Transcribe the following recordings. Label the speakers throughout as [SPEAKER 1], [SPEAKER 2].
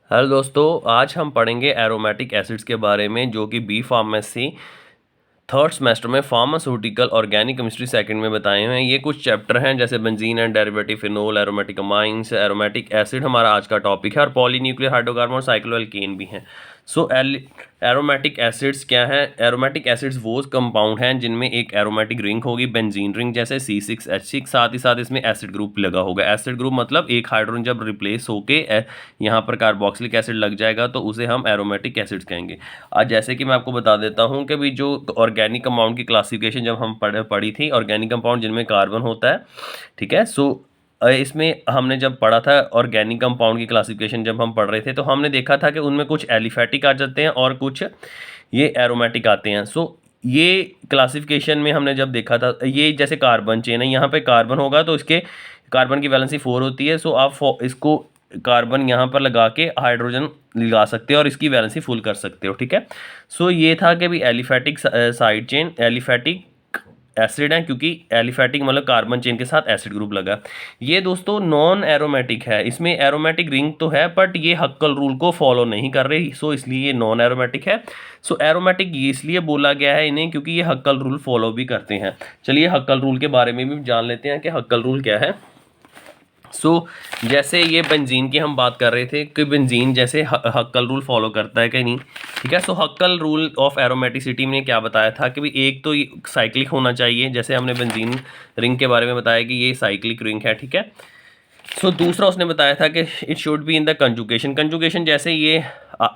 [SPEAKER 1] Hello दोस्तों, आज हम पढ़ेंगे एरोमेटिक एसिड्स के बारे में जो कि बी फार्मेसी थर्ड सेमेस्टर में फार्मास्यूटिकल ऑर्गेनिक केमिस्ट्री सेकंड में बताए हुए हैं। ये कुछ चैप्टर हैं जैसे benzene and derivative, phenol, aromatic amines, aromatic acid हमारा आज का टॉपिक है और पॉलीन्यूक्लियर हाइड्रोकार्बन और साइक्लोएल्केन भी हैं। सो एरोमेटिक एसिड्स क्या हैं? एरोमेटिक एसिड्स वो कंपाउंड हैं जिनमें एक एरोमेटिक रिंग होगी, बेंजीन रिंग जैसे C6H6, साथ ही साथ इसमें एसिड ग्रुप लगा होगा। एसिड ग्रुप मतलब एक हाइड्रोजन जब रिप्लेस होके यहाँ पर कार्बोक्सिलिक एसिड लग जाएगा तो उसे हम एरोमेटिक एसिड्स कहेंगे। आज जैसे कि मैं आपको बता देता हूँ कि भी जो ऑर्गेनिक कंपाउंड की क्लासिफिकेशन जब हम पढ़ी थी, ऑर्गेनिक कंपाउंड जिनमें कार्बन होता है, ठीक है। सो इसमें हमने जब पढ़ा था ऑर्गेनिक कंपाउंड की क्लासिफिकेशन जब हम पढ़ रहे थे तो हमने देखा था कि उनमें कुछ एलिफेटिक आ जाते हैं और कुछ ये एरोमेटिक आते हैं। सो ये क्लासिफिकेशन में हमने जब देखा था, ये जैसे कार्बन चेन है, यहाँ पे कार्बन होगा तो इसके कार्बन की वैलेंसी 4 होती है। सो आप इसको कार्बन यहाँ पर लगा के हाइड्रोजन लगा सकते हो और इसकी वैलेंसी फुल कर सकते हो, ठीक है। सो ये था कि भी aliphatic side chain aliphatic acid है, क्योंकि एलिफेटिक मतलब कार्बन चेन के साथ एसिड ग्रुप लगा। ये दोस्तों नॉन एरोमेटिक है, इसमें एरोमेटिक रिंग तो है बट ये हक्कल रूल को फॉलो नहीं कर रही, सो इसलिए ये नॉन एरोमेटिक है। सो एरोमेटिक ये इसलिए बोला गया है इन्हें क्योंकि ये हक्कल रूल फॉलो भी करते हैं। चलिए हक्कल रूल के बारे में भी जान लेते हैं कि हक्कल रूल क्या है। जैसे ये बेंजीन की हम बात कर रहे थे कि बेंजीन जैसे हक्कल रूल फॉलो करता है कि नहीं, ठीक है। हक्कल रूल ऑफ एरोमेटिसिटी में क्या बताया था कि भी एक तो साइक्लिक होना चाहिए, जैसे हमने बेंजीन रिंग के बारे में बताया कि ये साइक्लिक रिंग है, ठीक है। दूसरा उसने बताया था कि it should be in the conjugation. Conjugation जैसे ये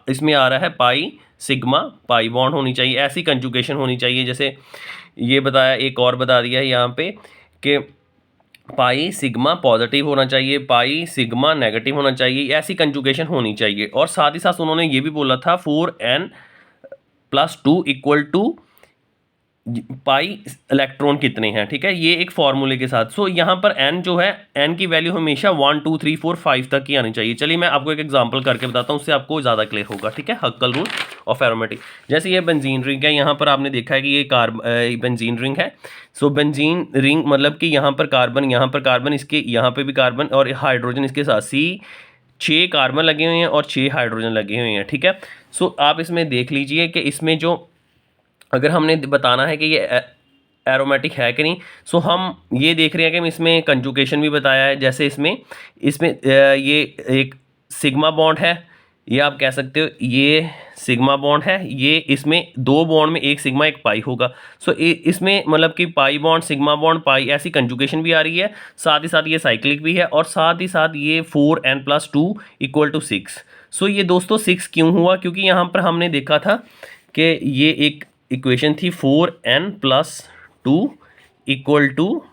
[SPEAKER 1] इसमें आ रहा है पाई सिग्मा पाई बॉन्ड होनी चाहिए, ऐसी कंजुगेशन होनी चाहिए। जैसे ये बताया, एक और बता दिया है यहाँ पे कि पाई सिग्मा पॉजिटिव होना चाहिए, पाई सिग्मा नेगेटिव होना चाहिए, ऐसी कंजुगेशन होनी चाहिए। और साथ ही साथ उन्होंने ये भी बोला था 4n+2 equal to pi electron कितने हैं, ठीक है, ये एक फॉर्मूले के साथ। यहाँ पर n जो है, n की वैल्यू हमेशा 1 2 3 4 5 तक की आनी चाहिए। चलिए मैं आपको एक एग्जांपल करके बताता हूँ, उससे आपको ज़्यादा क्लियर होगा, ठीक है। हक्कल रूल ऑफ एरोमेटिक, जैसे ये बेंजीन रिंग है, यहाँ पर आपने देखा है कि ये बेंजीन रिंग है। बेंजीन रिंग मतलब कि यहाँ पर कार्बन, इसके यहाँ पे भी कार्बन और हाइड्रोजन इसके साथ 6 कार्बन लगे हुए हैं और 6 हाइड्रोजन लगे हुए हैं, ठीक है। आप इसमें देख लीजिए कि इसमें जो अगर हमने बताना है कि ये एरोमेटिक है कि नहीं, हम ये देख रहे हैं कि इसमें कंजुगेशन भी बताया है। जैसे इसमें ये एक सिग्मा बॉन्ड है, ये आप कह सकते हो ये सिग्मा बॉन्ड है, ये इसमें 2 बॉन्ड में एक सिग्मा एक पाई होगा। इसमें मतलब कि pi bond sigma bond pi ऐसी कंजुगेशन भी आ रही है, साथ ही साथ ये साइक्लिक भी है और साथ ही साथ ये 4n+2 इक्वल टू 6। ये दोस्तों 6 क्यों हुआ? क्योंकि यहाँ पर हमने देखा था कि ये एक इक्वेशन थी 4n+2 इक्वल टू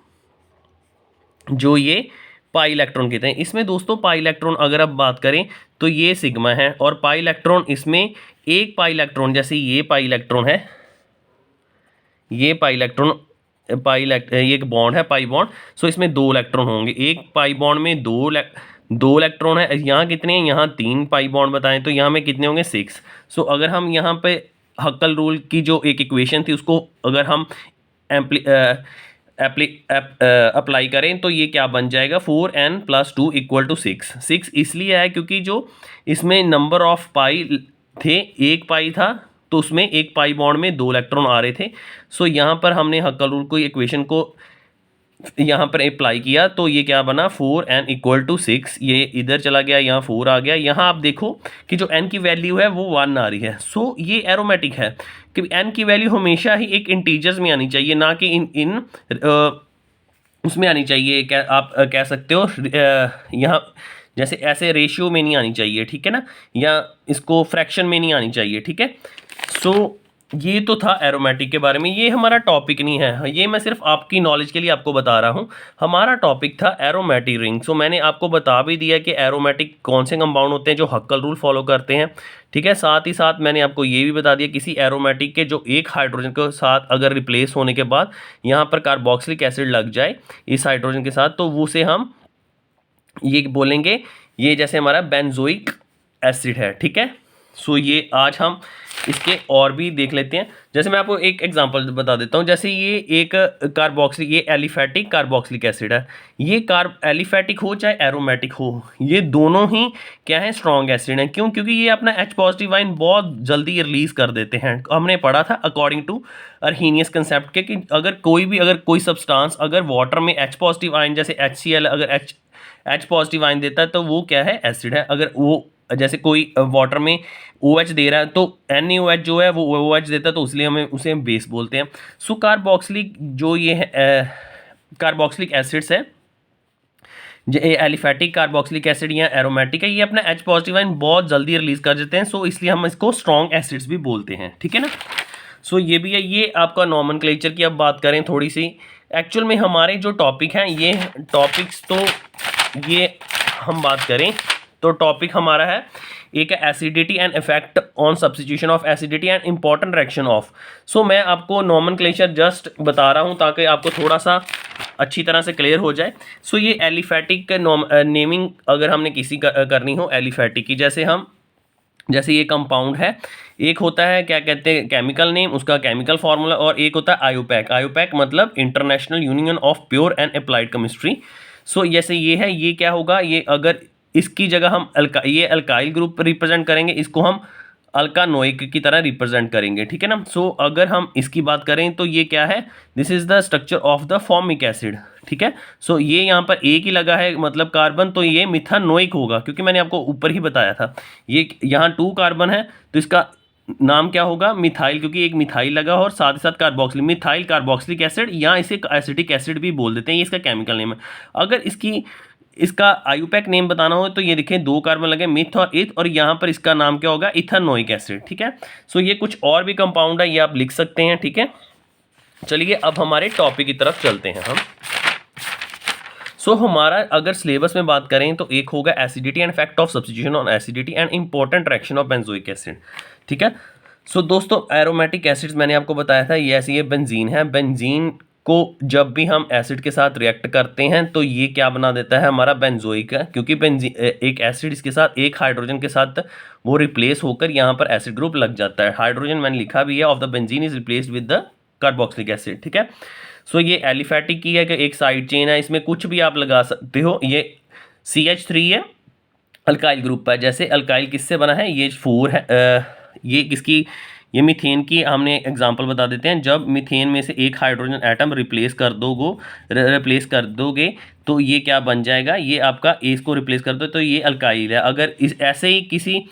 [SPEAKER 1] जो ये पाई इलेक्ट्रॉन कहते हैं। इसमें दोस्तों पाई इलेक्ट्रॉन अगर आप बात करें तो ये सिग्मा है और पाई इलेक्ट्रॉन, इसमें एक पाई इलेक्ट्रॉन, जैसे ये पाई इलेक्ट्रॉन है, ये पाई इलेक्ट्रॉन ये एक बॉन्ड है पाई बॉन्ड। इसमें 2 इलेक्ट्रॉन होंगे, एक पाई बॉन्ड में 2 इलेक्ट्रॉन है। यहाँ कितने हैं? यहाँ 3 पाई बॉन्ड बताएं तो यहाँ में कितने होंगे? 6। अगर हम यहाँ पे हक्कल रूल की जो एक इक्वेशन थी उसको अगर हम अप्लाई करें तो ये क्या बन जाएगा? 4n+2 equal to 6। 6 इसलिए है क्योंकि जो इसमें नंबर ऑफ पाई थे, एक पाई था तो उसमें एक पाई बॉन्ड में 2 इलेक्ट्रॉन आ रहे थे। यहाँ पर हमने हक्कल रूल को इक्वेशन को यहाँ पर अप्लाई किया तो ये क्या बना? 4n equal to 6। ये इधर चला गया, यहाँ 4 आ गया। यहाँ आप देखो कि जो n की वैल्यू है वो 1 आ रही है। ये एरोमेटिक है कि n की वैल्यू हमेशा ही एक इंटीजर्स में आनी चाहिए, ना कि इन उसमें आनी चाहिए। क्या आप कह सकते हो यहाँ जैसे ऐसे रेशियो में नहीं आनी चाहिए, ठीक है ना, या इसको फ्रैक्शन में नहीं आनी चाहिए, ठीक है। ये तो था एरोमेटिक के बारे में। ये हमारा टॉपिक नहीं है, ये मैं सिर्फ आपकी नॉलेज के लिए आपको बता रहा हूँ। हमारा टॉपिक था एरोमेटिक रिंग। मैंने आपको बता भी दिया कि एरोमेटिक कौन से कंपाउंड होते हैं जो हक्कल रूल फॉलो करते हैं, ठीक है। साथ ही साथ मैंने आपको ये भी बता दिया किसी एरोमेटिक के जो एक हाइड्रोजन के साथ अगर रिप्लेस होने के बाद यहाँ पर कार्बोक्सिलिक एसिड लग जाए इस हाइड्रोजन के साथ, तो वो से हम ये बोलेंगे ये जैसे हमारा बेंजोइक एसिड है, ठीक है। ये आज हम इसके और भी देख लेते हैं। जैसे मैं आपको एक एग्जांपल बता देता हूँ। जैसे ये एक कार्बोक्सिलिक, ये एलिफैटिक कार्बोक्सिलिक एसिड है। ये एलिफैटिक हो चाहे एरोमेटिक हो, ये दोनों ही क्या है, स्ट्रॉन्ग एसिड हैं। क्यों? क्योंकि ये अपना H पॉजिटिव आयन बहुत जल्दी रिलीज कर देते हैं। हमने पढ़ा था अकॉर्डिंग टू अर्हीनियस कंसेप्ट के कि अगर कोई सब्सटेंस अगर वाटर में H पॉजिटिव आयन जैसे HCl अगर H पॉजिटिव आयन देता है तो वो क्या है, एसिड है। अगर वो जैसे कोई वाटर में OH दे रहा है तो NaOH जो है वो OH देता है, तो इसलिए उसे हम बेस बोलते हैं। सो कार्बोक्सिलिक जो ये है कार्बोक्सिलिक एसिड्स है, ये एलिफैटिक कार्बोक्सिलिक एसिड या एरोमेटिक है, ये अपना H पॉजिटिव आयन बहुत जल्दी रिलीज कर देते हैं। सो इसलिए हम इसको स्ट्रॉन्ग एसिड्स भी बोलते हैं, ठीक है ना। सो ये भी है। ये आपका नॉमेनक्लेचर की अब बात करें थोड़ी सी। एक्चुअल में हमारे जो टॉपिक हैं ये टॉपिक्स, तो ये हम बात करें तो टॉपिक हमारा है एक acidity and effect on substitution of acidity and important reaction of. So मैं आपको नॉमेनक्लेचर जस्ट बता रहा हूँ ताकि आपको थोड़ा सा अच्छी तरह से क्लियर हो जाए। सो ये एलिफैटिक नेमिंग अगर हमने किसी करनी हो एलिफैटिक की, जैसे ये कंपाउंड है, एक होता है क्या कहते हैं केमिकल नेम, उसका केमिकल फार्मूला, और एक होता है आयोपैक। आयोपैक मतलब international union of pure and applied chemistry. So जैसे ये है, ये क्या होगा, ये अगर इसकी जगह हम ये अल्काइल ग्रुप रिप्रेजेंट करेंगे, इसको हम अल्कानोइक की तरह रिप्रेजेंट करेंगे, ठीक है ना। सो अगर हम इसकी बात करें तो ये क्या है, this is the structure of the formic acid, ठीक है। सो ये यहाँ पर एक ही लगा है मतलब कार्बन, तो ये मिथानोइक होगा, क्योंकि मैंने आपको ऊपर ही बताया था ये यहाँ 2 कार्बन है तो इसका नाम क्या होगा, मिथाइल, क्योंकि एक मिथाइल लगा और साथ ही साथ कार्बोक्सिलिक, मिथाइल कार्बोक्सिलिक एसिड, या इसे एसिटिक एसिड भी बोल देते हैं, ये इसका केमिकल नेम है। अगर इसका आयुपैक नेम बताना हो तो ये देखें 2 कार्बन लगे, मिथ और इथ, और यहाँ पर इसका नाम क्या होगा, इथानोइक एसिड, ठीक है। सो ये कुछ और भी कंपाउंड है, ये आप लिख सकते हैं, ठीक है। चलिए अब हमारे टॉपिक की तरफ चलते हैं हम। सो हमारा अगर सिलेबस में बात करें तो एक होगा acidity and effect of substitution on acidity and important reaction of benzoic acid, ठीक है। सो दोस्तों एरोमेटिक एसिड्स मैंने आपको बताया था, ये ऐसी ये बेंजीन है। बेंजीन को जब भी हम एसिड के साथ रिएक्ट करते हैं तो ये क्या बना देता है, हमारा बेंजोइक है, क्योंकि बेंजीन एक एसिड इसके साथ एक हाइड्रोजन के साथ वो रिप्लेस होकर यहाँ पर एसिड ग्रुप लग जाता है। हाइड्रोजन मैंने लिखा भी है of the benzene is replaced with the carboxylic acid, ठीक है। सो ये एलिफैटिक की है कि एक साइड चेन है, इसमें कुछ भी आप लगा सकते हो। ये CH3 है, अल्काइल ग्रुप है। जैसे अल्काइल किससे बना है, ये 4 है, ये किसकी, ये मीथेन की हमने एग्जांपल बता देते हैं। जब मीथेन में से एक हाइड्रोजन एटम रिप्लेस कर दोगे तो ये क्या बन जाएगा, ये आपका एस को रिप्लेस कर दो तो ये अल्काइल है। अगर इस ऐसे ही किसी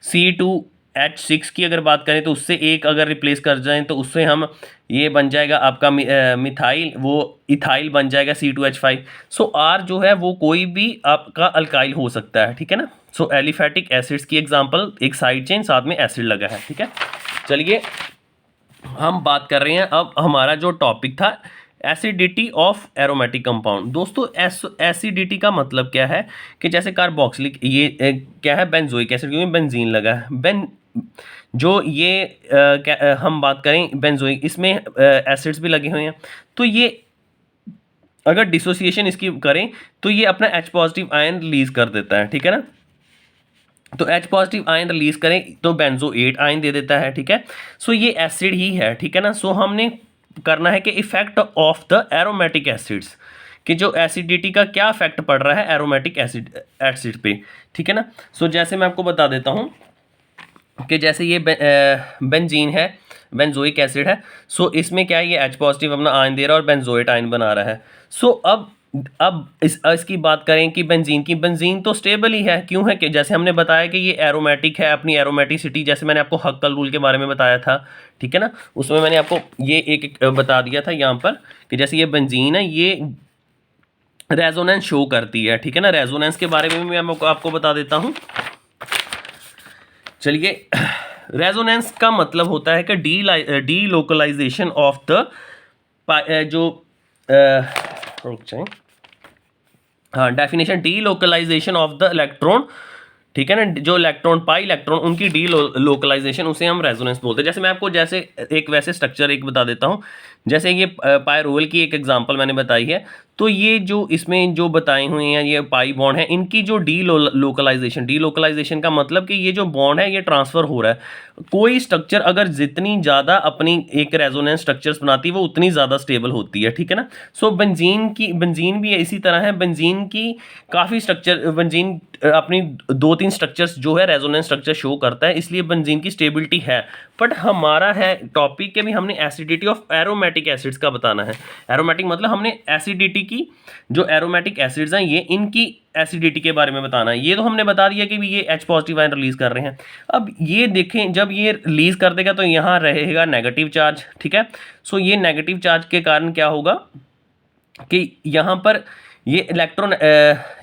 [SPEAKER 1] C2H6 की अगर बात करें तो उससे एक अगर रिप्लेस कर जाएं तो उससे हम ये बन जाएगा आपका मिथाइल, वो इथाइल बन जाएगा C2H5। सो R जो है वो कोई भी आपका अल्काइल हो सकता है, ठीक है ना। सो एलिफैटिक एसिड्स की एग्जांपल, एक साइड चेन साथ में एसिड लगा है, ठीक है। चलिए हम बात कर रहे हैं अब हमारा जो टॉपिक था एसिडिटी ऑफ एरोमेटिक कंपाउंड। दोस्तों एसिडिटी का मतलब क्या है कि जैसे कार्बोक्सिलिक, ये क्या है, बेंजोइक एसिड, क्योंकि बेंजीन लगा है। जो ये हम बात करें बेंजोइक, इसमें एसिड्स भी लगे हुए हैं, तो ये अगर डिसोसिएशन इसकी करें तो ये अपना H पॉजिटिव आयन रिलीज कर देता है, ठीक है ना। तो H पॉजिटिव आयन रिलीज करें तो बेंजोएट आयन दे देता है, ठीक है। सो ये एसिड ही है, ठीक है ना। सो हमने करना है कि effect of the aromatic acids, कि जो एसिडिटी का क्या इफेक्ट पड़ रहा है एरोमेटिक एसिड पे, ठीक है ना। सो जैसे मैं आपको बता देता हूँ कि जैसे ये बेंजीन है, बेंजोइक एसिड है। सो इसमें क्या है, ये H पॉजिटिव अपना आयन दे रहा है और बेंजोएट आयन बना रहा है। सो अब इसकी बात करें कि बेंजीन तो स्टेबल ही है। क्यों है कि जैसे हमने बताया कि ये एरोमेटिक है, अपनी एरोमेटिसिटी, जैसे मैंने आपको हक्कल रूल के बारे में बताया था, ठीक है ना। उसमें मैंने आपको ये एक बता दिया था यहाँ पर कि जैसे ये बेंजीन है, ये रेजोनेंस शो करती है, ठीक है ना। रेजोनेंस के बारे में मैं आपको बता देता हूँ। चलिए रेजोनेंस का मतलब होता है कि डी लोकलाइजेशन ऑफ द जो रुक जाए, हाँ, definition delocalization of the electron, ठीक है ना। जो इलेक्ट्रॉन पाई इलेक्ट्रॉन उनकी डी लोकलाइजेशन, उसे हम रेजोनेंस बोलते हैं। जैसे मैं आपको जैसे एक वैसे स्ट्रक्चर एक बता देता हूँ, जैसे ये पायरोल की एक एग्जांपल मैंने बताई है। तो ये जो इसमें जो बताए हुए हैं ये पाई बॉन्ड है, इनकी जो डीलोकलाइजेशन का मतलब कि ये जो बॉन्ड है ये ट्रांसफ़र हो रहा है। कोई स्ट्रक्चर अगर जितनी ज़्यादा अपनी एक रेजोनेंस स्ट्रक्चर्स बनाती है वो उतनी ज़्यादा स्टेबल होती है, ठीक है ना। सो बेंजीन भी इसी तरह है। बेंजीन की काफ़ी स्ट्रक्चर, बेंजीन अपनी 2-3 स्ट्रक्चर्स जो है रेजोनेंस स्ट्रक्चर शो करता है, इसलिए बेंजीन की स्टेबिलिटी है। बट हमारा है टॉपिक के भी हमने एसिडिटी ऑफ एरोमेटिक एसिड्स का बताना है। एरोमेटिक मतलब हमने एसिडिटी की जो एरोमेटिक एसिड्स हैं ये इनकी एसिडिटी के बारे में बताना है। ये तो हमने बता दिया कि भी ये H पॉजिटिव आयन रिलीज कर रहे हैं। अब ये देखें जब ये रिलीज कर देगा तो यहाँ रहेगा नेगेटिव चार्ज, ठीक है। सो ये नेगेटिव चार्ज के कारण क्या होगा कि यहाँ पर ये इलेक्ट्रॉन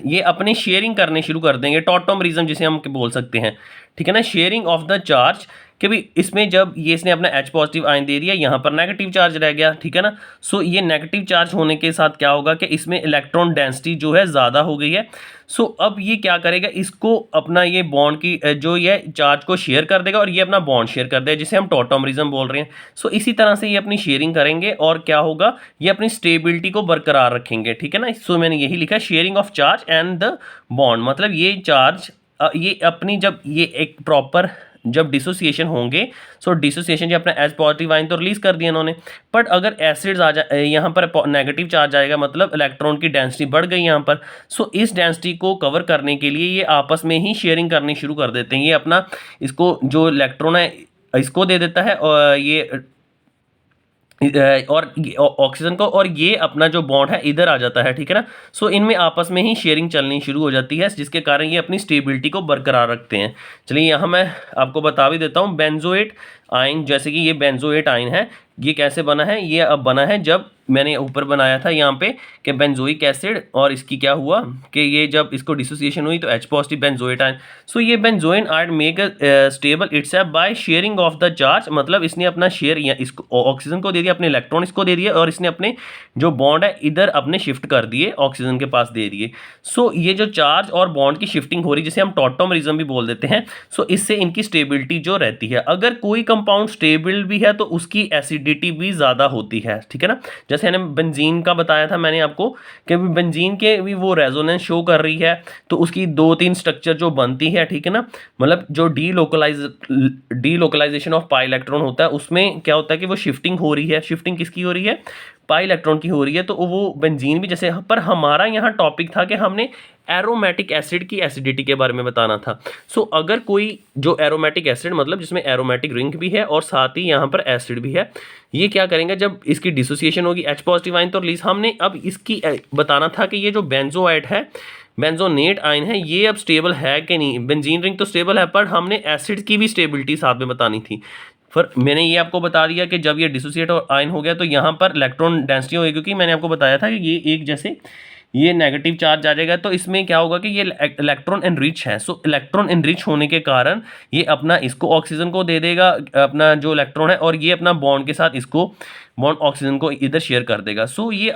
[SPEAKER 1] ये अपनी शेयरिंग करने शुरू कर देंगे, टॉटोमरिज्म जिसे हम बोल सकते हैं, ठीक है ना, शेयरिंग ऑफ द चार्ज। कि भी इसमें जब ये इसने अपना H पॉजिटिव आयन दे दिया, यहाँ पर नेगेटिव चार्ज रह गया, ठीक है ना। सो ये नेगेटिव चार्ज होने के साथ क्या होगा कि इसमें इलेक्ट्रॉन डेंसिटी जो है ज़्यादा हो गई है। सो अब ये क्या करेगा, इसको अपना ये बॉन्ड की जो ये चार्ज को शेयर कर देगा और ये अपना बॉन्ड शेयर कर देगा, जिसे हम टॉटोमरिज्म बोल रहे हैं। सो इसी तरह से ये अपनी शेयरिंग करेंगे और क्या होगा, ये अपनी स्टेबिलिटी को बरकरार रखेंगे, ठीक है ना। सो मैंने यही लिखा, sharing of charge and the bond, मतलब ये चार्ज ये अपनी जब ये एक प्रॉपर जब डिसोसिएशन होंगे, सो डिसोसिएशन जो अपना H पॉजिटिव आयन तो रिलीज कर दिया इन्होंने, बट अगर एसिड्स आ जाए यहाँ पर नेगेटिव चार्ज आएगा, मतलब इलेक्ट्रॉन की डेंसिटी बढ़ गई यहाँ पर। सो इस डेंसिटी को कवर करने के लिए ये आपस में ही शेयरिंग करनी शुरू कर देते हैं। ये अपना इसको जो इलेक्ट्रॉन है इसको दे देता है और ये और ऑक्सीजन को, और ये अपना जो बॉन्ड है इधर आ जाता है, ठीक है ना। सो इनमें आपस में ही शेयरिंग चलनी शुरू हो जाती है, जिसके कारण ये अपनी स्टेबिलिटी को बरकरार रखते हैं। चलिए यहाँ मैं आपको बता भी देता हूँ, बेंजोएट आयन, जैसे कि ये बेंजोएट आयन है, ये कैसे बना है, ये अब बना है जब मैंने ऊपर बनाया था यहाँ पे कि बेंजोइक एसिड, और इसकी क्या हुआ कि ये जब इसको डिसोसिएशन हुई तो H पॉजिटिव बेंजोएट आयन। सो ये benzoin ion make stable itself by sharing of the charge, मतलब इसने अपना शेयर इसको ऑक्सीजन को दे दिया, अपने इलेक्ट्रॉन इसको दे दिया, और इसने अपने जो बॉन्ड है इधर अपने शिफ्ट कर दिए, ऑक्सीजन के पास दे दिए। सो ये जो चार्ज और बॉन्ड की शिफ्टिंग हो रही है, जिसे हम टॉटोमरिज्म भी बोल देते हैं। सो इससे इनकी स्टेबिलिटी जो रहती है, अगर कोई कंपाउंड स्टेबल भी है तो उसकी एसिडिटी भी ज़्यादा होती है, ठीक है ना। जैसे मैंने बेंजीन का बताया था मैंने आपको कि बेंजीन के भी वो रेजोनेंस शो कर रही है, तो उसकी 2-3 स्ट्रक्चर जो बनती है, ठीक है ना, मतलब जो डीलोकलाइजेशन ऑफ पाई इलेक्ट्रॉन होता है उसमें क्या होता है कि वो शिफ्टिंग हो रही है। शिफ्टिंग किसकी हो रही है, पाई इलेक्ट्रॉन की हो रही है। तो वो बेंजीन भी जैसे, पर हमारा यहाँ टॉपिक था कि हमने एरोमेटिक एसिड की एसिडिटी के बारे में बताना था। सो अगर कोई जो एरोमेटिक एसिड, मतलब जिसमें एरोमेटिक रिंग भी है और साथ ही यहाँ पर एसिड भी है, ये क्या करेंगे जब इसकी डिसोसिएशन होगी, H पॉजिटिव आयन तो रिलीज, हमने अब इसकी बताना था कि ये जो बेंजोएट है, बेंजोनेट आयन है, ये अब स्टेबल है कि नहीं। बेंजीन रिंग तो स्टेबल है, पर हमने एसिड की भी स्टेबिलिटी साथ में बतानी थी। फिर मैंने ये आपको बता दिया कि जब ये डिसोसिएट आयन हो गया तो यहाँ पर इलेक्ट्रॉन डेंसिटी होगी, क्योंकि मैंने आपको बताया था कि ये एक जैसे ये नेगेटिव चार्ज आ जाएगा, तो इसमें क्या होगा कि ये इलेक्ट्रॉन एनरिच है। सो इलेक्ट्रॉन एनरिच होने के कारण ये अपना इसको ऑक्सीजन को दे देगा, अपना जो इलेक्ट्रॉन है, और ये अपना बॉन्ड के साथ इसको बॉन्ड ऑक्सीजन को इधर शेयर कर देगा। सो ये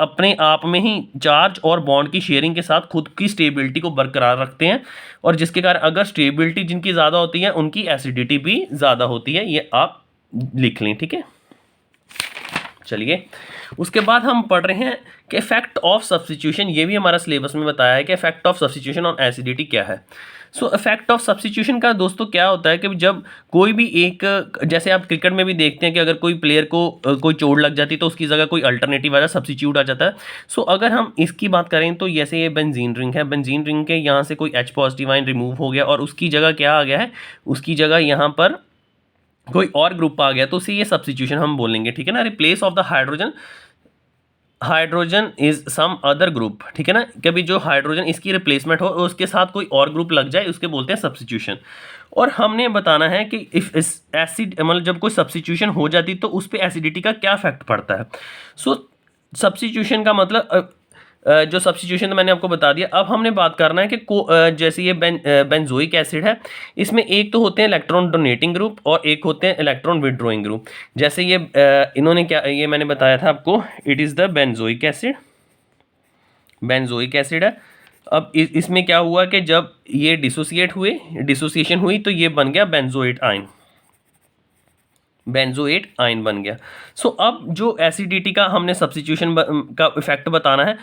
[SPEAKER 1] अपने आप में ही चार्ज और बॉन्ड की शेयरिंग के साथ खुद की स्टेबिलिटी को बरकरार रखते हैं, और जिसके कारण अगर स्टेबिलिटी जिनकी ज़्यादा होती है उनकी एसिडिटी भी ज़्यादा होती है। ये आप लिख लें, ठीक है। चलिए उसके बाद हम पढ़ रहे हैं कि इफेक्ट ऑफ सब्स्टिट्यूशन। ये भी हमारा सिलेबस में बताया है कि effect of substitution on acidity क्या है। सो इफेक्ट ऑफ सब्स्टिट्यूशन का दोस्तों क्या होता है कि जब कोई भी एक, जैसे आप क्रिकेट में भी देखते हैं कि अगर कोई प्लेयर को कोई चोट लग जाती है तो उसकी जगह कोई अल्टरनेटिव आ जाता है, सब्स्टिट्यूट आ जाता है। सो अगर हम इसकी बात करें तो जैसे ये बेंजीन रिंग है, बेंजीन रिंग के यहाँ से कोई H पॉजिटिव आयन रिमूव हो गया और उसकी जगह क्या आ गया है, उसकी जगह यहाँ पर कोई और ग्रुप आ गया, तो उसे ये सब्स्टिट्यूशन हम बोलेंगे, ठीक है ना। Replace of the hydrogen is some other group, ठीक है ना। कभी जो हाइड्रोजन इसकी रिप्लेसमेंट हो और उसके साथ कोई और ग्रुप लग जाए, उसके बोलते हैं सब्स्टिट्यूशन। और हमने बताना है कि इस एसिड, मतलब जब कोई सब्स्टिट्यूशन हो जाती तो उस पर एसिडिटी का क्या इफेक्ट पड़ता है। सो सब्स्टिट्यूशन का मतलब जो सब्स्टिट्यूशन मैंने आपको बता दिया। अब हमने बात करना है कि जैसे ये बेंजोइक एसिड है, इसमें एक तो होते हैं इलेक्ट्रॉन डोनेटिंग ग्रुप और एक होते हैं इलेक्ट्रॉन विड्रॉइंग ग्रुप। जैसे ये इन्होंने क्या, ये मैंने बताया था आपको, it is the benzoic acid, benzoic acid है। अब इसमें क्या हुआ कि जब ये डिसोसिएशन हुई तो ये बन गया बेंजोएट आयन, बेंजोएट आयन बन गया। सो अब जो एसिडिटी का हमने सब्स्टिट्यूशन का इफेक्ट बताना है,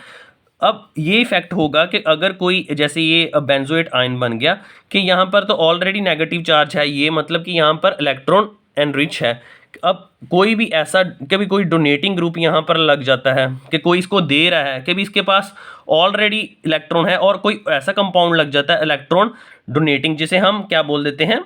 [SPEAKER 1] अब ये इफेक्ट होगा कि अगर कोई जैसे ये बेंजोएट आयन बन गया कि यहाँ पर तो ऑलरेडी नेगेटिव चार्ज है, ये मतलब कि यहाँ पर इलेक्ट्रॉन एनरिच है। अब कोई भी ऐसा कभी कोई डोनेटिंग ग्रुप यहाँ पर लग जाता है कि कोई इसको दे रहा है, कभी इसके पास ऑलरेडी इलेक्ट्रॉन है और कोई ऐसा कंपाउंड लग जाता है इलेक्ट्रॉन डोनेटिंग, जिसे हम क्या बोल देते हैं,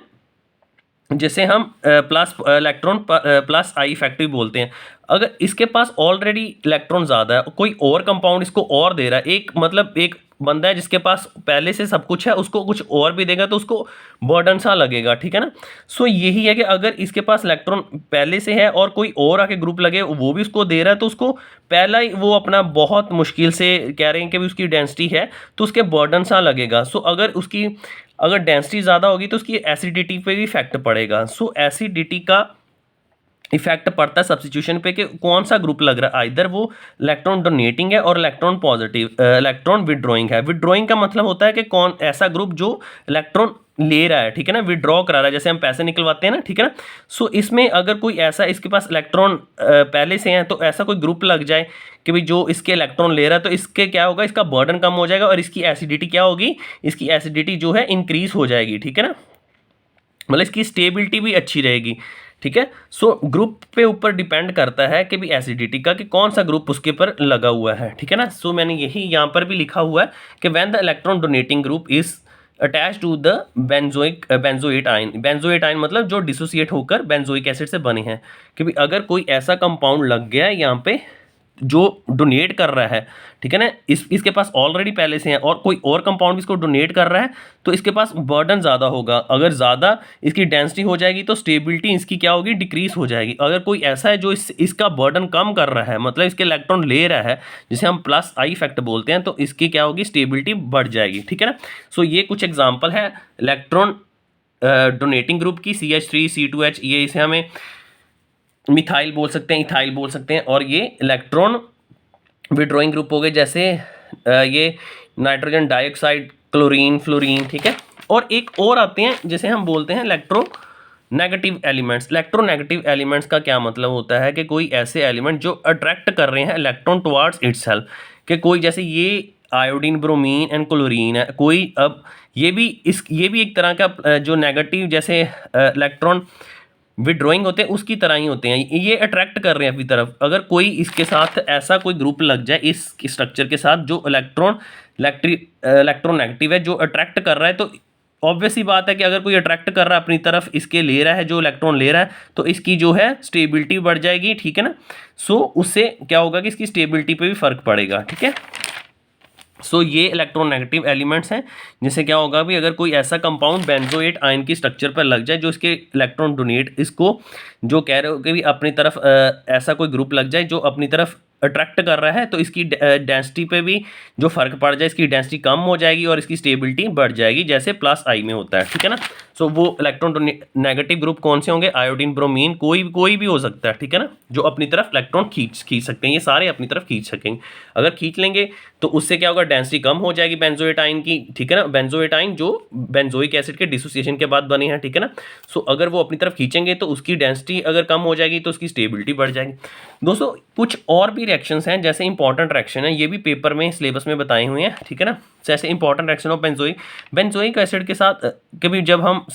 [SPEAKER 1] जिसे हम plus electron plus I effect भी बोलते हैं। अगर इसके पास ऑलरेडी इलेक्ट्रॉन ज़्यादा है, कोई और कंपाउंड इसको और दे रहा है, एक मतलब एक बंदा है जिसके पास पहले से सब कुछ है, उसको कुछ और भी देगा तो उसको बर्डन सा लगेगा, ठीक है ना। सो यही है कि अगर इसके पास इलेक्ट्रॉन पहले से है और कोई और आके ग्रुप लगे वो भी उसको दे रहा है, तो उसको पहला ही वो अपना बहुत मुश्किल से कह रहे हैं कि भी उसकी डेंसिटी है तो उसके बर्डन सा लगेगा। सो अगर डेंसिटी ज़्यादा होगी तो उसकी एसिडिटी पे भी इफेक्ट पड़ेगा। सो एसिडिटी का इफेक्ट पड़ता है सब्स्टिट्यूशन पे कि कौन सा ग्रुप लग रहा है, इधर वो इलेक्ट्रॉन डोनेटिंग है और इलेक्ट्रॉन पॉजिटिव इलेक्ट्रॉन विड्रॉइंग है। विड्रॉइंग का मतलब होता है कि कौन ऐसा ग्रुप जो इलेक्ट्रॉन ले रहा है, ठीक है ना, विड्रॉ करा रहा है, जैसे हम पैसे निकलवाते हैं ना, ठीक है ना। सो इसमें अगर कोई ऐसा इसके पास इलेक्ट्रॉन पहले से हैं तो ऐसा कोई ग्रुप लग जाए कि भाई जो इसके इलेक्ट्रॉन ले रहा है, तो इसके क्या होगा, इसका बर्डन कम हो जाएगा और इसकी एसिडिटी क्या होगी, इसकी एसिडिटी जो है इंक्रीज हो जाएगी, ठीक है ना, मतलब इसकी स्टेबिलिटी भी अच्छी रहेगी, ठीक है। सो ग्रुप पे ऊपर डिपेंड करता है कि भी एसिडिटी का कि कौन सा ग्रुप उसके पर लगा हुआ है, ठीक है ना। सो मैंने यही यहाँ पर भी लिखा हुआ है कि when the electron donating group is attach to the benzoate ion. Benzoate ion मतलब जो डिसोसिएट होकर बेंजोइक एसिड से बने हैं, कि भी अगर कोई ऐसा कंपाउंड लग गया है यहाँ पे जो डोनेट कर रहा है, ठीक है ना, इसके पास ऑलरेडी पहले से है और कोई और कंपाउंड इसको डोनेट कर रहा है, तो इसके पास बर्डन ज़्यादा होगा। अगर ज़्यादा इसकी डेंसिटी हो जाएगी तो स्टेबिलिटी इसकी क्या होगी, डिक्रीज हो जाएगी। अगर कोई ऐसा है जो इसका बर्डन कम कर रहा है, मतलब इसके इलेक्ट्रॉन ले रहा है, जिसे हम प्लस आई इफेक्ट बोलते हैं, तो इसकी क्या होगी, स्टेबिलिटी बढ़ जाएगी, ठीक है ना। सो ये कुछ एग्जाम्पल है इलेक्ट्रॉन डोनेटिंग ग्रुप की, CH3 C2H, ये इसे हमें मिथाइल बोल सकते हैं, इथाइल बोल सकते हैं, और ये इलेक्ट्रॉन विड्रॉइंग ग्रुप हो गए, जैसे ये नाइट्रोजन डाइऑक्साइड, क्लोरीन, फ्लोरीन, ठीक है। और एक और आते हैं जिसे हम बोलते हैं इलेक्ट्रोनेगेटिव एलिमेंट्स। इलेक्ट्रोनेगेटिव एलिमेंट्स का क्या मतलब होता है कि कोई ऐसे एलिमेंट जो अट्रैक्ट कर रहे हैं इलेक्ट्रॉन टुवार्ड्स इटसेल्फ, कि कोई जैसे ये आयोडीन, ब्रोमीन एंड क्लोरीन है कोई, अब ये भी एक तरह का जो नेगेटिव जैसे इलेक्ट्रॉन विड्रॉइंग होते हैं उसकी तरह ही होते हैं, ये अट्रैक्ट कर रहे हैं अपनी तरफ। अगर कोई इसके साथ ऐसा कोई ग्रुप लग जाए इस स्ट्रक्चर के साथ जो इलेक्ट्रोनेगेटिव है, जो अट्रैक्ट कर रहा है, तो ऑब्वियस ही बात है कि अगर कोई अट्रैक्ट कर रहा है अपनी तरफ, इसके ले रहा है, जो इलेक्ट्रॉन ले रहा है, तो इसकी जो है स्टेबिलिटी बढ़ जाएगी, ठीक है ना। सो उससे क्या होगा कि इसकी स्टेबिलिटी पे भी फर्क पड़ेगा, ठीक है। सो ये इलेक्ट्रोनेगेटिव एलिमेंट्स हैं, जिससे क्या होगा भी अगर कोई ऐसा कंपाउंड बेंजोएट आयन की स्ट्रक्चर पर लग जाए जो इसके इलेक्ट्रॉन डोनेट, इसको जो कह रहे हो कि भी अपनी तरफ ऐसा कोई ग्रुप लग जाए जो अपनी तरफ अट्रैक्ट कर रहा है, तो इसकी डेंसिटी पे भी जो फर्क पड़ जाए, इसकी डेंसिटी कम हो जाएगी और इसकी स्टेबिलिटी बढ़ जाएगी, जैसे प्लस आई में होता है, ठीक है ना। सो वो इलेक्ट्रॉन नेगेटिव ग्रुप कौन से होंगे, आयोडीन, ब्रोमीन, कोई भी हो सकता है, ठीक है ना, जो अपनी तरफ इलेक्ट्रॉन खींच सकते हैं, ये सारे अपनी तरफ खींच सकेंगे। अगर खींच लेंगे तो उससे क्या होगा, डेंसिटी कम हो जाएगी बेंजोएट आयन की, ठीक है ना। बेंजोएट आयन जो बेंजोइक एसिड के डिसोसिएशन के बाद बने हैं, ठीक है ना। सो अगर वो अपनी तरफ खींचेंगे तो उसकी डेंसिटी अगर कम हो जाएगी तो उसकी स्टेबिलिटी बढ़ जाएगी। दोस्तों कुछ और भी रिएक्शंस हैं, जैसे इंपॉर्टेंट रिएक्शन है, ये भी पेपर में सिलेबस में बताए हुए हैं, ठीक है ना। जैसे important reaction of benzoic acid के साथ कभी जब हम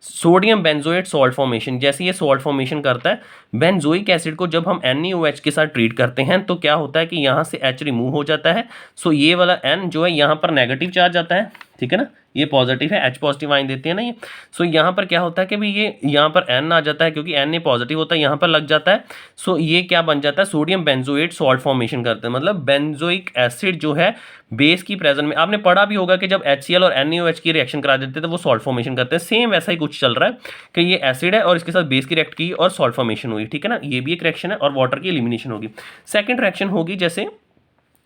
[SPEAKER 1] सोडियम बेंजोएट सॉल्ट फॉर्मेशन, जैसे ये सॉल्ट फॉर्मेशन करता है, बेंजोइक एसिड को जब हम NaOH के साथ ट्रीट करते हैं तो क्या होता है कि यहाँ से H रिमूव हो जाता है। सो ये वाला N जो है यहाँ पर नेगेटिव चार्ज आता है, ठीक है ना, ये पॉजिटिव है, H पॉजिटिव आयन देते हैं ना ये। सो यहाँ पर क्या होता है कि भाई ये यहाँ पर N आ जाता है, क्योंकि Na पॉजिटिव होता है, यहाँ पर लग जाता है। सो ये क्या बन जाता है, सोडियम बेंजोएट सॉल्ट फॉर्मेशन करते हैं, मतलब बेंजोइक एसिड जो है बेस की प्रेजेंट में, आपने पढ़ा भी होगा कि जब HCl और NaOH की रिएक्शन करा देते हैं तो वो सॉल्ट फॉर्मेशन करते हैं। सेम वैसा ही कुछ चल रहा है कि ये एसिड है और इसके साथ बेस की रिएक्ट की और सॉल्ट फॉर्मेशन हुई, ठीक है ना, ये भी एक रिएक्शन है और वाटर की एलिमिनेशन होगी। सेकेंड रिएक्शन होगी जैसे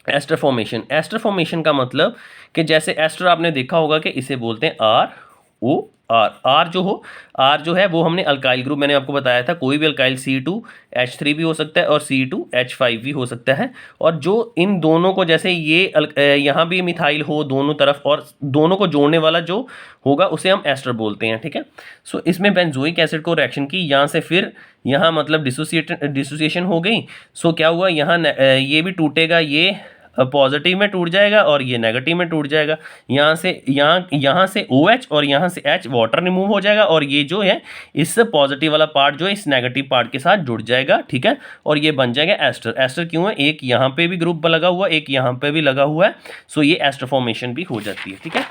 [SPEAKER 1] एस्टर फॉर्मेशन। एस्टर फॉर्मेशन का मतलब कि जैसे एस्टर आपने देखा होगा कि इसे बोलते हैं RO आर जो है वो हमने अल्काइल ग्रुप मैंने आपको बताया था, कोई भी अल्काइल C2H3 भी हो सकता है और C2H5 भी हो सकता है। और जो इन दोनों को जैसे ये यहाँ भी मिथाइल हो दोनों तरफ और दोनों को जोड़ने वाला जो होगा उसे हम एस्टर बोलते हैं, ठीक है। सो इसमें बेंजोइक एसिड को रिएक्शन की, यहाँ से फिर यहाँ मतलब डिसोसिएशन हो गई। सो क्या हुआ, यहाँ ये भी टूटेगा, ये पॉजिटिव में टूट जाएगा और ये नेगेटिव में टूट जाएगा। यहाँ से OH और यहाँ से H वाटर रिमूव हो जाएगा और ये जो है इस पॉजिटिव वाला पार्ट जो है इस नेगेटिव पार्ट के साथ जुड़ जाएगा, ठीक है। और ये बन जाएगा एस्टर। एस्टर क्यों है, एक यहाँ पे भी ग्रुप लगा हुआ, एक यहाँ पे भी लगा हुआ है, सो ये एस्टर फॉर्मेशन भी हो जाती है, ठीक है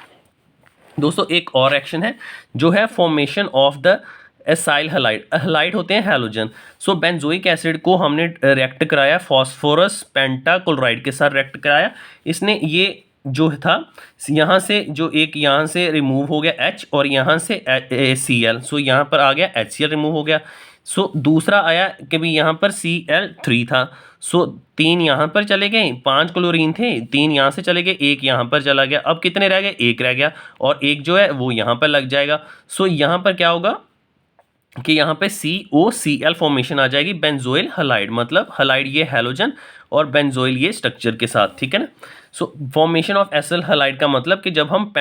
[SPEAKER 1] दोस्तों। एक और एक्शन है जो है formation of the acyl halide. Halide होते हैं हैलोजन। सो बेंजोइक एसिड को हमने रिएक्ट कराया फॉस्फोरस पेंटाक्लोराइड के साथ रिएक्ट कराया। इसने ये जो था यहाँ से जो एक यहाँ से रिमूव हो गया H और यहाँ से Cl, सो यहाँ पर आ गया HCl रिमूव हो गया। सो दूसरा आया कि भी यहाँ पर Cl3 था, सो 3 यहाँ पर चले गए, 5 क्लोरीन थे, 3 यहाँ से चले गए, 1 यहाँ पर चला गया। अब कितने रह गए, 1 रह गया और 1 जो है वो यहाँ पर लग जाएगा। सो यहाँ पर क्या होगा कि यहाँ पे COCl फॉर्मेशन आ जाएगी, बेंजोइल हलाइड, मतलब हलाइड ये हैलोजन और बेंजोइल ये स्ट्रक्चर के साथ, ठीक है ना। सो फॉर्मेशन ऑफ एसिल हलाइड का मतलब कि जब हम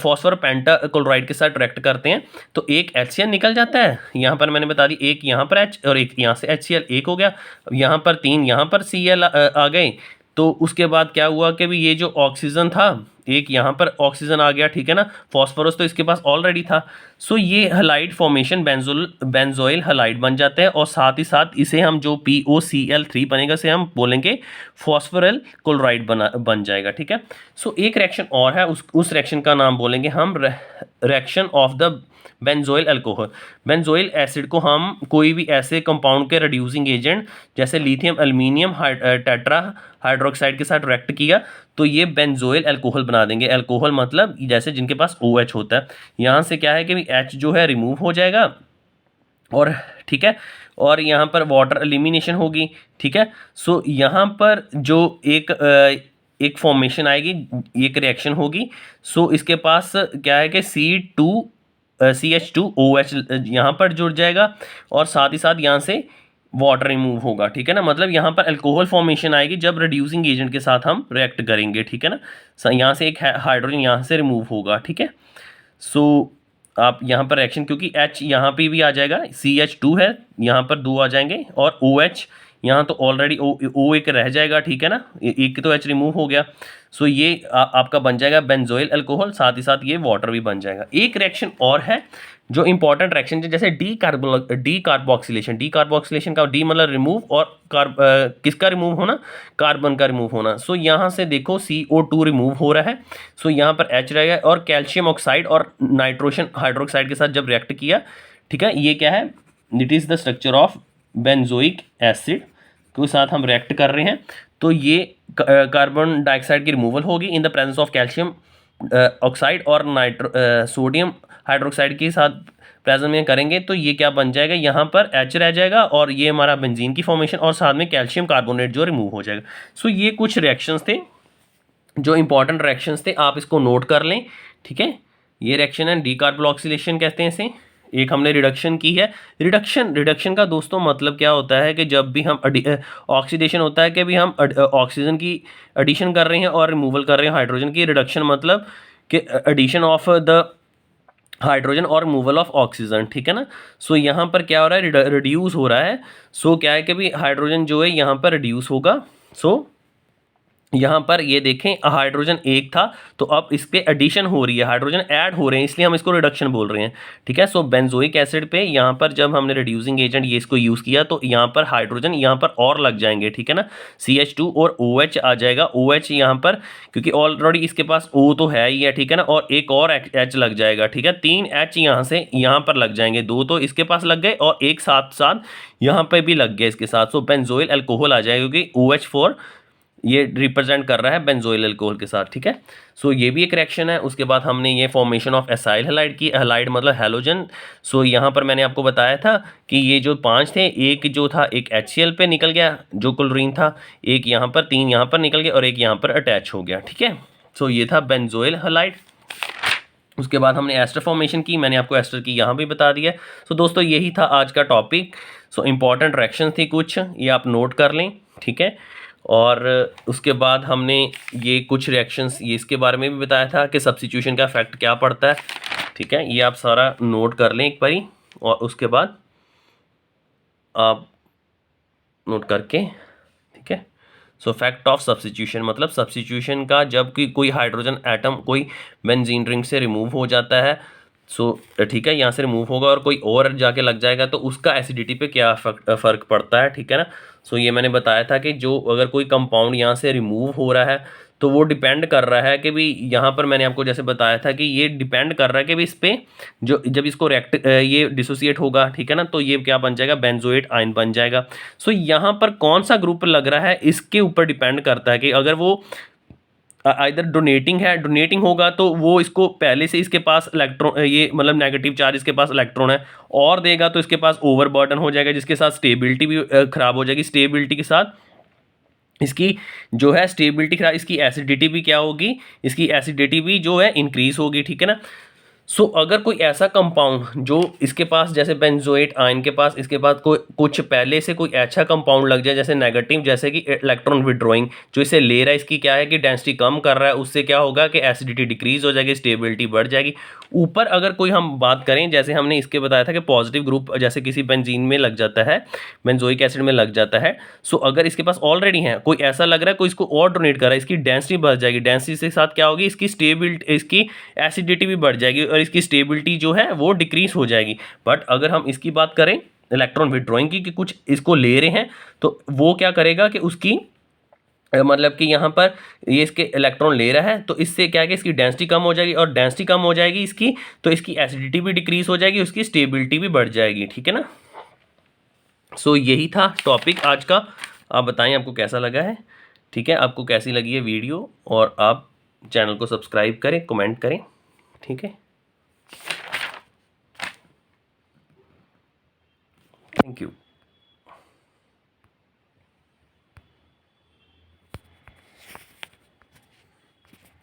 [SPEAKER 1] फॉस्फोर पेंटाक्लोराइड के साथ रिएक्ट करते हैं तो एक HCl निकल जाता है, यहाँ पर मैंने बता दी, एक यहाँ पर H और एक यहाँ से HCl, एक हो गया। यहाँ पर 3 यहाँ पर Cl आ गए। तो उसके बाद क्या हुआ कि भी ये जो ऑक्सीजन था, एक यहाँ पर ऑक्सीजन आ गया, ठीक है ना, फॉस्फोरस तो इसके पास ऑलरेडी था। सो ये हलाइड फॉर्मेशन बेंजोइल हलाइड बन जाते हैं और साथ ही साथ इसे हम जो POCl3 बनेगा से हम बोलेंगे फॉस्फोरल क्लोराइड बन जाएगा, ठीक है। सो एक रिएक्शन और है, उस रिएक्शन का नाम बोलेंगे हम reaction of the benzoyl alcohol. Benzoyl acid को हम कोई भी ऐसे कंपाउंड के रिड्यूसिंग एजेंट जैसे लिथियम एल्यूमिनियम टेट्रा हाइड्रोक्साइड के साथ रिएक्ट किया तो ये बेंजोइल अल्कोहल बना देंगे। अल्कोहल मतलब जैसे जिनके पास OH होता है, यहाँ से क्या है कि H जो है रिमूव हो जाएगा और ठीक है, और यहाँ पर वाटर एलिमिनेशन होगी, ठीक है। सो यहाँ पर जो एक फॉर्मेशन आएगी, एक रिएक्शन होगी। सो इसके पास क्या है कि CH2OH यहाँ पर जुड़ जाएगा और साथ ही साथ यहाँ से वाटर रिमूव होगा, ठीक है ना। मतलब यहाँ पर अल्कोहल फॉर्मेशन आएगी जब रिड्यूसिंग एजेंट के साथ हम रिएक्ट करेंगे, ठीक है ना। यहाँ से एक हाइड्रोजन यहाँ से रिमूव होगा, ठीक है। सो आप यहाँ पर रिएक्शन, क्योंकि H यहाँ पे भी आ जाएगा, CH2 है, यहाँ पर 2 आ जाएंगे और OH यहाँ तो ऑलरेडी O एक रह जाएगा, ठीक है ना, एक तो H रिमूव हो गया। सो ये आपका बन जाएगा बेंजोइल अल्कोहल, साथ ही साथ ये वाटर भी बन जाएगा। एक रिएक्शन और है जो इंपॉर्टेंट रिएक्शन है, जैसे डी कार्बोक्सिलेशन। डी कार्बोक्सिलेशन का डी मतलब रिमूव और किसका रिमूव होना, कार्बन का रिमूव होना। सो यहाँ से देखो CO2 रिमूव हो रहा है, सो यहाँ पर H रहेगा और कैल्शियम ऑक्साइड और नाइट्रोजन हाइड्रोक्साइड के साथ जब रिएक्ट किया, ठीक है, ये क्या है, it is the structure of benzoic acid के साथ हम रिएक्ट कर रहे हैं। तो ये कार्बन डाइऑक्साइड की रिमूवल होगी in the presence of calcium oxide और सोडियम हाइड्रोक्साइड के साथ प्रेजेंस में करेंगे तो ये क्या बन जाएगा, यहाँ पर H रह जाएगा और ये हमारा बेंजीन की फॉर्मेशन और साथ में कैल्शियम कार्बोनेट जो रिमूव हो जाएगा। सो ये कुछ रिएक्शंस थे जो इंपॉर्टेंट रिएक्शंस थे, आप इसको नोट कर लें, ठीक है। ये रिएक्शन है डीकार्बोक्सिलेशन कहते हैं इसे। एक हमने रिडक्शन की है। रिडक्शन का दोस्तों मतलब क्या होता है कि जब भी हम ऑक्सीडेशन होता है कि भी हम ऑक्सीजन की एडिशन कर रहे हैं और रिमूवल कर रहे हैं हाइड्रोजन की। रिडक्शन मतलब कि एडिशन ऑफ द हाइड्रोजन और रिमूवल ऑफ ऑक्सीजन, ठीक है ना। सो यहाँ पर क्या हो रहा है, रिड्यूस हो रहा है। सो क्या है कि भी हाइड्रोजन जो है यहाँ पर रिड्यूस होगा। सो यहाँ पर ये देखें हाइड्रोजन एक था तो अब इस पे एडिशन हो रही है, हाइड्रोजन ऐड हो रहे हैं, इसलिए हम इसको रिडक्शन बोल रहे हैं, ठीक है। सो बेंजोइक एसिड पे यहाँ पर जब हमने रिड्यूसिंग एजेंट ये इसको यूज़ किया तो यहाँ पर हाइड्रोजन यहाँ पर और लग जाएंगे, ठीक है ना। CH2 और OH आ जाएगा। OH यहाँ पर क्योंकि ऑलरेडी इसके पास O तो है ही है, ठीक है ना, और एक और H लग जाएगा, ठीक है। 3 H यहाँ से यहाँ पर लग जाएंगे, 2 तो इसके पास लग गए और एक साथ साथ यहाँ पर भी लग गए इसके साथ। सो बेंजोइल अल्कोहल आ जाएगा क्योंकि OH4 ये रिप्रेजेंट कर रहा है बेंजोइल अल्कोहल के साथ, ठीक है। सो ये भी एक रिएक्शन है। उसके बाद हमने ये फॉर्मेशन ऑफ एसाइल हैलाइड की। हैलाइड मतलब हैलोजन। सो यहाँ पर मैंने आपको बताया था कि ये जो 5 थे, एक जो था एक HCl पे निकल गया जो क्लोरीन था, एक यहाँ पर, 3 यहाँ पर निकल गए और एक यहाँ पर अटैच हो गया, ठीक है। सो ये था बेंजोइल हैलाइड। उसके बाद हमने एस्टर फॉर्मेशन की, मैंने आपको एस्टर की यहाँ भी बता दिया। सो दोस्तों यही था आज का टॉपिक। सो इम्पॉर्टेंट रिएक्शंस थी कुछ, ये आप नोट कर लें, ठीक है। और उसके बाद हमने ये कुछ रिएक्शंस ये इसके बारे में भी बताया था कि सब्स्टिट्यूशन का इफेक्ट क्या पड़ता है, ठीक है। ये आप सारा नोट कर लें एक बारी, और उसके बाद आप नोट करके, ठीक है। सो फैक्ट ऑफ सब्स्टिट्यूशन मतलब सब्स्टिट्यूशन का जब कोई हाइड्रोजन एटम कोई बेंजीन रिंग से रिमूव हो जाता है, सो ठीक है, यहाँ से रिमूव होगा और कोई और जाके लग जाएगा, तो उसका एसिडिटी पे क्या फ़र्क पड़ता है, ठीक है ना। सो ये मैंने बताया था कि जो अगर कोई कंपाउंड यहाँ से रिमूव हो रहा है तो वो डिपेंड कर रहा है कि भी यहाँ पर मैंने आपको जैसे बताया था कि ये डिपेंड कर रहा है कि भी इस पर जो जब इसको ये डिसोसिएट होगा, ठीक है ना, तो ये क्या बन जाएगा, बेंजोएट आयन बन जाएगा। सो यहाँ पर कौन सा ग्रुप लग रहा है इसके ऊपर डिपेंड करता है कि अगर वो इधर डोनेटिंग होगा तो वो इसको पहले से इसके पास इलेक्ट्रॉन ये मतलब नेगेटिव चार्ज इसके पास इलेक्ट्रॉन है और देगा, तो इसके पास ओवरबर्डन हो जाएगा, जिसके साथ स्टेबिलिटी भी खराब हो जाएगी। स्टेबिलिटी के साथ इसकी जो है स्टेबिलिटी खराब, इसकी एसिडिटी भी क्या होगी, इसकी एसिडिटी भी जो है इंक्रीज होगी, ठीक है ना। सो अगर कोई ऐसा कंपाउंड जो इसके पास जैसे बेंजोएट आयन के पास इसके पास कोई कुछ पहले से कोई अच्छा कंपाउंड लग जाए जैसे नेगेटिव, जैसे कि इलेक्ट्रॉन विड्रॉइंग जो इसे ले रहा है, इसकी क्या है कि डेंसिटी कम कर रहा है, उससे क्या होगा कि एसिडिटी डिक्रीज हो जाएगी, स्टेबिलिटी बढ़ जाएगी। ऊपर अगर कोई हम बात करें जैसे हमने इसके बताया था कि पॉजिटिव ग्रुप जैसे किसी बेंजीन में लग जाता है, बेंजोइक एसिड में लग जाता है, सो अगर इसके पास ऑलरेडी है कोई ऐसा लग रहा है कोई इसको और डोनेट कर रहा है, इसकी डेंसिटी बढ़ जाएगी, डेंसिटी के साथ क्या होगी, इसकी स्टेबिलिटी इसकी एसिडिटी भी बढ़ जाएगी और इसकी स्टेबिलिटी जो है वो डिक्रीज हो जाएगी। बट अगर हम इसकी बात करें इलेक्ट्रॉन विड्रॉइंग की कि कुछ इसको ले रहे हैं, तो वो क्या करेगा कि उसकी मतलब कि यहाँ पर ये इसके इलेक्ट्रॉन ले रहा है, तो इससे क्या है कि इसकी डेंसिटी कम हो जाएगी और डेंसिटी कम हो जाएगी इसकी, तो इसकी एसिडिटी भी डिक्रीज हो जाएगी, उसकी स्टेबिलिटी भी बढ़ जाएगी, ठीक है ना। सो यही था टॉपिक आज का। आप बताएं आपको कैसा लगा है, ठीक है, आपको कैसी लगी है वीडियो, और आप चैनल को सब्सक्राइब करें, कमेंट करें, ठीक है। Thank you.